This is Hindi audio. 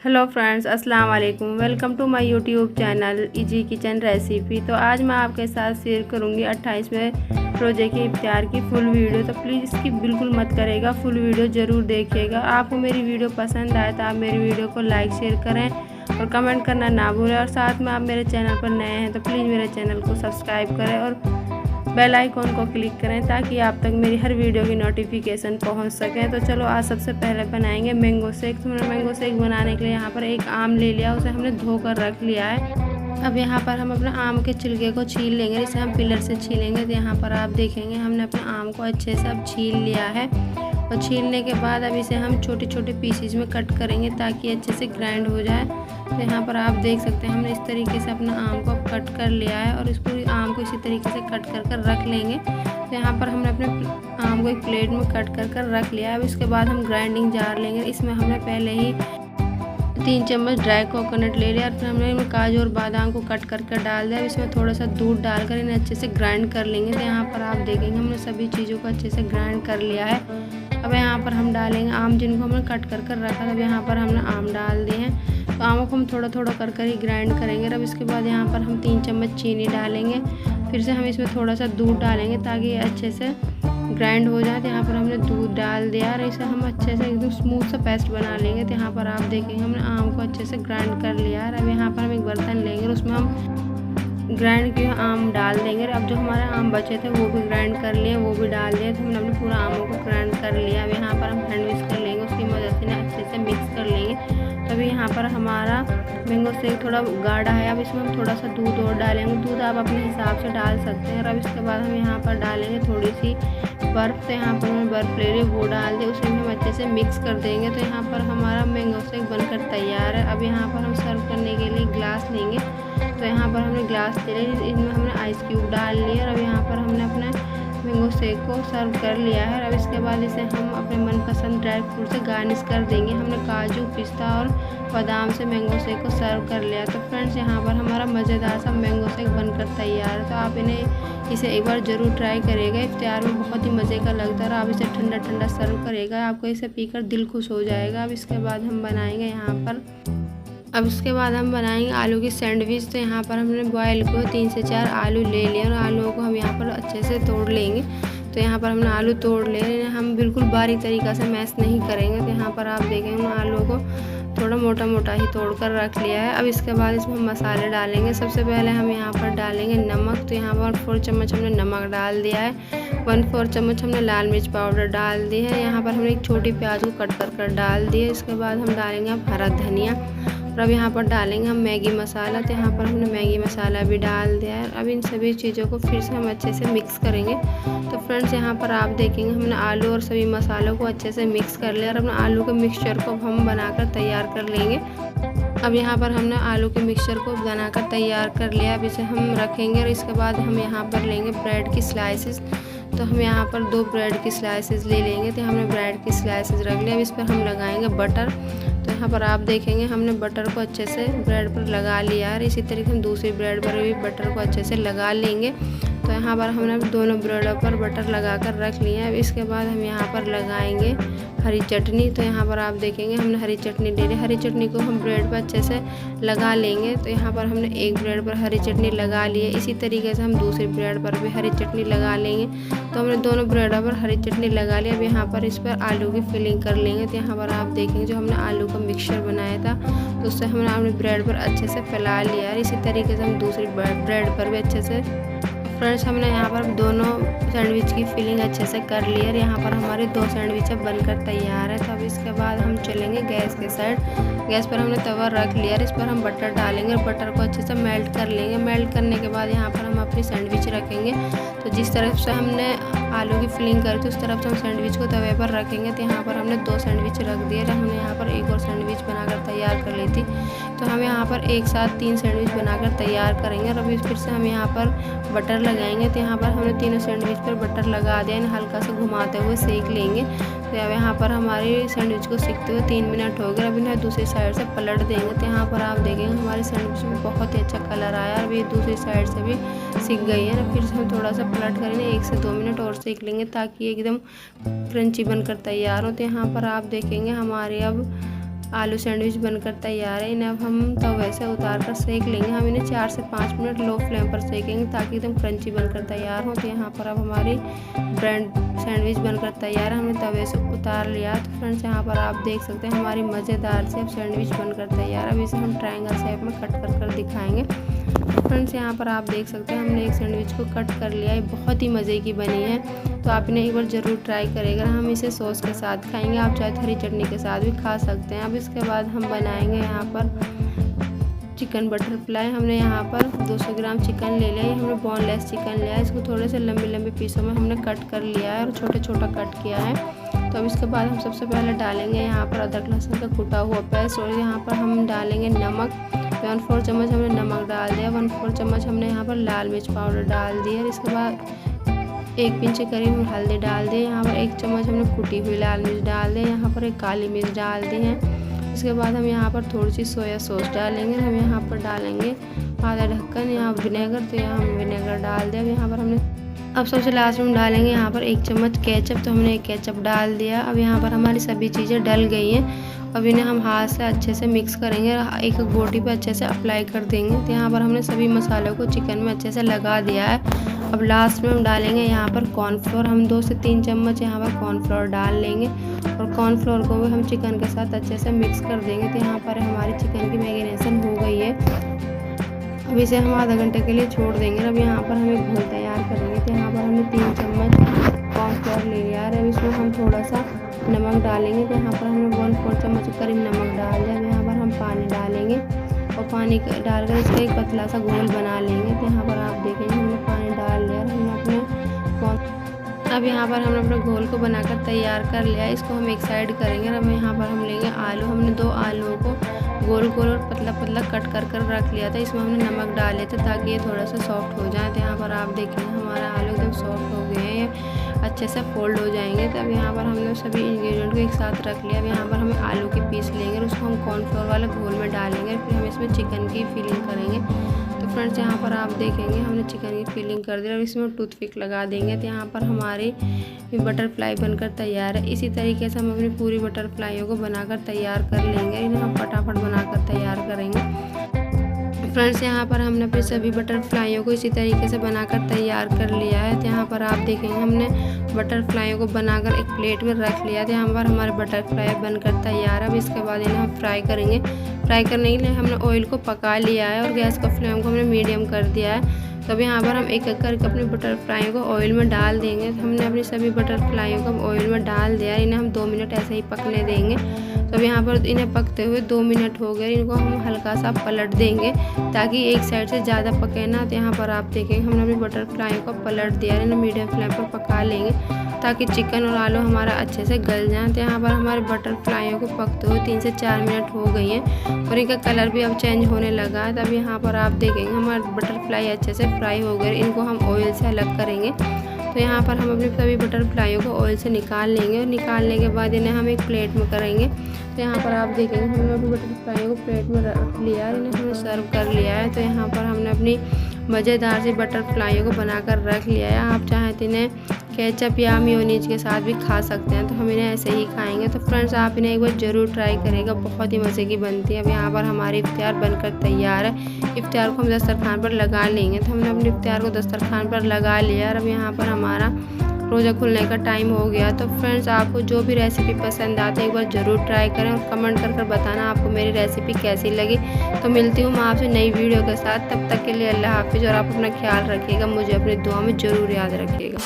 हेलो फ्रेंड्स, अस्सलाम वालेकुम। Welcome to my YouTube channel easy kitchen recipe. तो आज मैं आपके साथ शेयर करूंगी 28वें रोज़े के इफ्तार की फुल वीडियो। तो प्लीज़ इसकी बिल्कुल मत करेगा, फुल वीडियो ज़रूर देखिएगा। आपको मेरी वीडियो पसंद आए तो आप मेरी वीडियो को लाइक शेयर करें और कमेंट करना ना भूलें। और साथ में आप मेरे चैनल पर नए हैं तो प्लीज़ मेरे चैनल को सब्सक्राइब करें और बेल आइकॉन को क्लिक करें ताकि आप तक मेरी हर वीडियो की नोटिफिकेशन पहुंच सके। तो चलो आज सबसे पहले बनाएंगे मैंगो शेक। तो मैंने मैंगो शेक बनाने के लिए यहाँ पर एक आम ले लिया, उसे हमने धोकर रख लिया है। अब यहाँ पर हम अपने आम के छिलके को छील लेंगे, इसे हम पिलर से छीलेंगे। तो यहाँ पर आप देखेंगे हमने अपने आम को अच्छे से अब छील लिया है और छीलने के बाद अब इसे हम छोटे छोटे पीसेज में कट करेंगे ताकि अच्छे से ग्राइंड हो जाए। तो यहाँ पर आप देख सकते हैं हमने इस तरीके से अपना आम को कट कर लिया है और इसको आम को इसी तरीके से कट कर रख लेंगे। तो यहाँ पर हमने अपने आम को एक प्लेट में कट कर रख लिया है। अब इसके बाद हम ग्राइंडिंग जार लेंगे। इसमें हमने पहले ही 3 चम्मच ड्राई कोकोनट ले लिया और फिर हमने इनमें काजू और बादाम को कट कर डाल दिया। इसमें थोड़ा सा दूध डालकर इन्हें अच्छे से ग्राइंड कर लेंगे। तो यहाँ पर आप देखेंगे हमने सभी चीज़ों को अच्छे से ग्राइंड कर लिया है। अब यहाँ पर हम डालेंगे आम जिनको हमने कट कर रखा था। अब यहाँ पर हमने आम डाल दिए हैं। तो आमों को हम थोड़ा थोड़ा कर ही ग्राइंड करेंगे। अब इसके बाद यहाँ पर हम 3 चम्मच चीनी डालेंगे। फिर से हम इसमें थोड़ा सा दूध डालेंगे ताकि ये अच्छे से ग्राइंड हो जाए। तो यहाँ पर हमने दूध डाल दिया और इसे हम अच्छे से एकदम स्मूथ सा पेस्ट बना लेंगे। तो यहाँ पर आप देखेंगे हमने आम को अच्छे से ग्राइंड कर लिया है। अब यहाँ पर हम एक बर्तन लेंगे और उसमें हम ग्राइंड किए आम डाल देंगे। अब जो हमारे आम बचे थे वो भी ग्राइंड कर लिए, वो भी डाल दिए। तो हमने अपने पूरा आमों को ग्राइंड कर लिया। अब यहाँ पर हम हैंड विस्क कर लेंगे, उसकी मदद से अच्छे से मिक्स कर लेंगे। तभी यहाँ पर हमारा मैंगो शेक थोड़ा गाढ़ा है। अब इसमें हम थोड़ा सा दूध और डालेंगे। दूध आप अपने हिसाब से डाल सकते हैं। और अब इसके बाद हम यहाँ पर डालेंगे थोड़ी सी बर्फ़। तो यहाँ पर हमने बर्फ़ ले ली, वो डाल दी, उसे हम अच्छे से मिक्स कर देंगे। तो यहाँ पर हमारा मैंगो शेक बनकर तैयार है। अब यहाँ पर हम सर्व करने के लिए ग्लास लेंगे। तो यहाँ पर हमने ग्लास ले लिया, इनमें हमने आइस क्यूब डाल लिए और अब यहाँ पर हमने अपने मैंगो शेक को सर्व कर लिया है। अब इसके बाद इसे हम अपने मनपसंद ड्राई फ्रूट से गार्निश कर देंगे। हमने काजू, पिस्ता और बादाम से मैंगो शेक को सर्व कर लिया। तो फ्रेंड्स यहाँ पर हमारा मज़ेदार सा मैंगो शेक बनकर तैयार है। तो आप इसे एक बार ज़रूर ट्राई करिएगा। इफ्तार में बहुत ही मज़े का लगता है और आप इसे ठंडा ठंडा सर्व करेगा, आपको इसे पीकर दिल खुश हो जाएगा। अब इसके बाद हम बनाएंगे आलू की सैंडविच। तो यहाँ पर हमने बॉयल को 3 से 4 आलू ले लिए और आलूओं को हम यहाँ पर अच्छे से तोड़ लेंगे। तो यहाँ पर हमने आलू तोड़ लिए, हम बिल्कुल बारीक तरीक़ा से मैश नहीं करेंगे। तो यहाँ पर आप देखेंगे आलूओं को थोड़ा मोटा मोटा ही तोड़ कर रख लिया है। अब इसके बाद इसमें हम मसाले डालेंगे। सबसे पहले हम यहाँ पर डालेंगे नमक। तो यहाँ पर 1/4 चम्मच हमने नमक डाल दिया है। 1/4 चम्मच हमने लाल मिर्च पाउडर डाल दी है। यहाँ पर हमने एक छोटी प्याज को कट कर डाल दिए। इसके बाद हम डालेंगे अब हरा धनिया और अब यहाँ पर डालेंगे हम मैगी मसाला। तो यहाँ पर हमने मैगी मसाला भी डाल दिया है। अब इन सभी चीज़ों को फिर से हम अच्छे से मिक्स करेंगे। तो फ्रेंड्स यहाँ पर आप देखेंगे हमने आलू और सभी मसालों को अच्छे से मिक्स कर लिया और अपने आलू के मिक्सचर को हम बनाकर तैयार कर लेंगे। अब यहाँ पर हमने आलू के मिक्सचर को बनाकर तैयार कर लिया। अब इसे हम रखेंगे और इसके बाद हम यहाँ पर लेंगे ब्रेड की स्लाइसेस। तो हम यहाँ पर 2 ब्रेड की स्लाइसेस ले लेंगे। तो हमने ब्रेड की स्लाइसेस रख लिया। अब इस पर हम लगाएंगे बटर। तो यहाँ पर आप देखेंगे हमने बटर को अच्छे से ब्रेड पर लगा लिया है। इसी तरीके हम दूसरी ब्रेड पर भी बटर को अच्छे से लगा लेंगे। तो यहाँ पर हमने दोनों ब्रेडों पर बटर लगा कर रख लिया है। अब इसके बाद हम यहाँ पर लगाएंगे हरी चटनी। तो यहाँ पर आप देखेंगे हमने हरी चटनी ले ली। हरी चटनी को हम ब्रेड पर अच्छे से लगा लेंगे। तो यहाँ पर हमने एक ब्रेड पर हरी चटनी लगा ली है। इसी तरीके से हम दूसरी ब्रेड पर भी हरी चटनी लगा लेंगे। तो हमने दोनों ब्रेडों पर हरी चटनी लगा ली। अब यहाँ पर इस पर आलू की फिलिंग कर लेंगे। तो यहाँ पर आप देखेंगे जो हमने आलू का मिक्सचर बनाया था तो उससे हमने अपने ब्रेड पर अच्छे से फैला लिया है। इसी तरीके से हम दूसरी ब्रेड पर भी अच्छे से फ्रेंड्स हमने यहाँ पर दोनों सैंडविच की फिलिंग अच्छे से कर ली है और यहाँ पर हमारे 2 सैंडविच बनकर तैयार है। तो अब इसके बाद हम चलेंगे गैस के साइड। गैस पर हमने तवा रख लिया और इस पर हम बटर डालेंगे और बटर को अच्छे से मेल्ट कर लेंगे। मेल्ट करने के बाद यहाँ पर हम अपनी सैंडविच रखेंगे। तो जिस तरफ से हमने आलू की फिलिंग करी थी उस तरफ से हम सैंडविच को तवे पर रखेंगे। तो यहाँ पर हमने 2 सैंडविच रख दिए। हमने यहाँ पर एक और सैंडविच बनाकर तैयार कर ली थी। तो हम यहाँ पर एक साथ 3 सैंडविच बनाकर तैयार करेंगे और अभी फिर से हम यहाँ पर बटर लगाएंगे। तो यहाँ पर हमने तीनों सैंडविच पर बटर लगा दिया, हल्का सा घुमाते हुए सेक लेंगे। तो अब यहाँ पर हमारी सैंडविच को सीखते हुए 3 मिनट हो गए। अब इन्हें दूसरी साइड से पलट देंगे। तो यहाँ पर आप देखेंगे हमारी सैंडविच में बहुत ही अच्छा कलर आया और ये दूसरी साइड से भी सीख गई है। फिर से हम थोड़ा सा पलट करेंगे, 1 से 2 मिनट और सेक लेंगे ताकि एकदम क्रंची बनकर तैयार हो। तो यहाँ पर आप देखेंगे हमारे अब आलू सैंडविच बनकर तैयार है। इन्हें अब हम तवे से उतार कर सेक लेंगे। हम इन्हें 4 से 5 मिनट लो फ्लेम पर सेकेंगे ताकि एकदम क्रंची बनकर तैयार हो। तो यहाँ पर अब हमारी ब्रेड सैंडविच बनकर तैयार है। हमने तवे से उतार लिया। तो फ्रेंड्स यहाँ पर आप देख सकते हैं हमारी मज़ेदार से अब सैंडविच बनकर तैयार है। अब इसे हम ट्रायंगल शेप में कट कर दिखाएंगे। फ्रेंड्स यहाँ पर आप देख सकते हैं हमने एक सैंडविच को कट कर लिया है। बहुत ही मज़े की बनी है, तो आप इन्हें एक बार ज़रूर ट्राई करेगा। हम इसे सॉस के साथ खाएंगे, आप चाहे हरी चटनी के साथ भी खा सकते हैं। अब इसके बाद हम बनाएंगे यहाँ पर चिकन बटरफ्लाई। हमने यहाँ पर 200 ग्राम चिकन ले लिया है। हमने बोनलेस चिकन लिया है। इसको थोड़े से लंबे लंबे पीसों में हमने कट कर लिया है और छोटा छोटा कट किया है। तो अब इसके बाद हम सबसे पहले डालेंगे यहाँ पर अदरक लहसुन का कुटा हुआ पेस्ट और यहाँ पर हम डालेंगे नमक। 1/4 चम्मच हमने नमक डाल दिया। 1/4 चम्मच हमने यहाँ पर लाल मिर्च पाउडर डाल दिया। और इसके बाद 1 पिंच के करीब हल्दी डाल दी। यहाँ पर 1 चम्मच हमने कुटी हुई लाल मिर्च डाल दी। यहाँ पर एक काली मिर्च डाल दी है। इसके बाद हम यहाँ पर थोड़ी सी सोया सॉस डालेंगे। हम यहाँ पर डालेंगे आधा ढक्कन यहाँ विनेगर, तो यहाँ हम विनेगर डाल दिया। अब यहाँ पर हमने अब सबसे लास्ट में हम डालेंगे यहाँ पर 1 चम्मच केचप, तो हमने 1 केचप डाल दिया। अब यहाँ पर हमारी सभी चीज़ें डल गई हैं। अब इन्हें हम हाथ से अच्छे से मिक्स करेंगे, एक बोटी पे अच्छे से अप्लाई कर देंगे। तो यहाँ पर हमने सभी मसालों को चिकन में अच्छे से लगा दिया है। अब लास्ट में हम डालेंगे यहाँ पर कॉर्नफ्लोर। हम 2 से 3 चम्मच यहाँ पर कॉर्नफ्लोर डाल लेंगे और कॉर्नफ्लोर को भी हम चिकन के साथ अच्छे से मिक्स कर देंगे। तो यहाँ पर हमारी चिकन की मैरिनेशन हो गई है। अब इसे हम आधा घंटे के लिए छोड़ देंगे। अब यहाँ पर हम एक घोल तैयार करेंगे। तो यहाँ पर हमने 3 चम्मच कॉर्नफ्लोर ले लिया है। अब इसमें हम थोड़ा सा नमक डालेंगे। तो यहाँ पर हमने 1/4 चम्मच के करीब नमक डाल दिया। अब यहाँ पर हम पानी डालेंगे और पानी डालकर इसका एक पतला सा घोल बना लेंगे। तो यहाँ पर आप देखेंगे हमने पानी डाल लिया। अब यहाँ पर हमने अपने घोल को बनाकर तैयार कर लिया है। इसको हम एक साइड करेंगे। अब यहाँ पर हम लेंगे आलू। हमने 2 आलूओं को गोल गोल और पतला पतला कट कर रख लिया था। इसमें हमने नमक डाले थे ताकि ये थोड़ा सा सॉफ्ट हो जाए। तो यहाँ पर आप देखेंगे हमारा आलू एकदम सॉफ्ट हो गए हैं, अच्छे से फोल्ड हो जाएंगे। तब यहाँ पर हमने सभी इंग्रेडिएंट को एक साथ रख लिया। अब यहाँ पर हमें आलू के पीस लेंगे और उसको हम कॉर्नफ्लोर वाले घोल में डालेंगे। फिर हम इसमें चिकन की फिलिंग करेंगे। तो फ्रेंड्स यहाँ पर आप देखेंगे हमने चिकन की फिलिंग कर दी और इसमें टूथपिक लगा देंगे। तो यहाँ पर हमारी बटरफ्लाई बनकर तैयार है। इसी तरीके से हम अपनी पूरी बटरफ्लाइयों को बनाकर तैयार कर लेंगे। इन्हें हम फटाफट बनाकर तैयार करेंगे। फ्रेंड्स यहाँ पर हमने अपनी सभी बटरफ्लाइयों को इसी तरीके से बनाकर तैयार कर लिया है। तो यहाँ पर आप देखेंगे हमने बटरफ्लाइयों को बनाकर एक प्लेट में रख लिया। तो यहाँ पर हमारे बटरफ्लाई बनकर तैयार है। अब इसके बाद इन्हें हम फ्राई करेंगे। फ्राई करने के लिए हमने ऑयल को पका लिया है और गैस का फ्लेम को हमने मीडियम कर दिया है। तो अब यहाँ पर हम एक एक करके अपनी बटरफ्लाइयों को ऑयल में डाल देंगे। तो हमने अपनी सभी बटरफ्लाइयों को ऑयल में डाल दिया। इन्हें हम 2 मिनट ऐसे ही पकने देंगे। तो अब यहाँ पर इन्हें पकते हुए 2 मिनट हो गए। इनको हम हल्का सा पलट देंगे ताकि एक साइड से ज़्यादा पके ना। तो यहाँ पर आप देखेंगे हमने अपनी बटरफ्लाइयों को पलट दिया। इन्हें मीडियम फ्लेम पर पका लेंगे ताकि चिकन और आलू हमारा अच्छे से गल जाए। तो यहाँ पर हमारे बटरफ्लाइयों को पकते हुए 3 से 4 मिनट हो गई हैं और इनका कलर भी अब चेंज होने लगा है। तब यहाँ पर आप देखेंगे हमारे बटरफ्लाई अच्छे से फ्राई हो गए। इनको हम ऑयल से अलग करेंगे। तो यहाँ पर हम अपनी सभी बटरफ्लाइयों को ऑयल से निकाल लेंगे और निकालने के बाद इन्हें हम एक प्लेट में करेंगे। तो यहाँ पर आप देखेंगे हमने अपनी बटरफ्लाइयों को प्लेट में रख लिया है। इन्हें हमने सर्व कर लिया है। तो यहाँ पर हमने अपनी मज़ेदार सी बटरफ्लाइयों को बनाकर रख लिया है। आप चाहें तो इन्हें केचप या मेयोनीज के साथ भी खा सकते हैं। तो हम इन्हें ऐसे ही खाएंगे। तो फ्रेंड्स आप इन्हें एक बार ज़रूर ट्राई करेगा, बहुत ही मज़े की बनती है। अब यहाँ पर हमारी इफ्तार बनकर तैयार है। इफ्तार को हम दस्तरखान पर लगा लेंगे। तो हमने अपने इफ्तार को दस्तरखान पर लगा लिया और अब यहाँ पर हमारा रोज़ा खुलने का टाइम हो गया। तो फ्रेंड्स आपको जो भी रेसिपी पसंद आते है एक बार ज़रूर ट्राई करें और कमेंट कर बताना आपको मेरी रेसिपी कैसी लगी। तो मिलती हूँ मैं आपसे नई वीडियो के साथ। तब तक के लिए अल्लाह हाफिज़ और आप अपना ख्याल रखिएगा। मुझे अपनी दुआ में ज़रूर याद रखिएगा।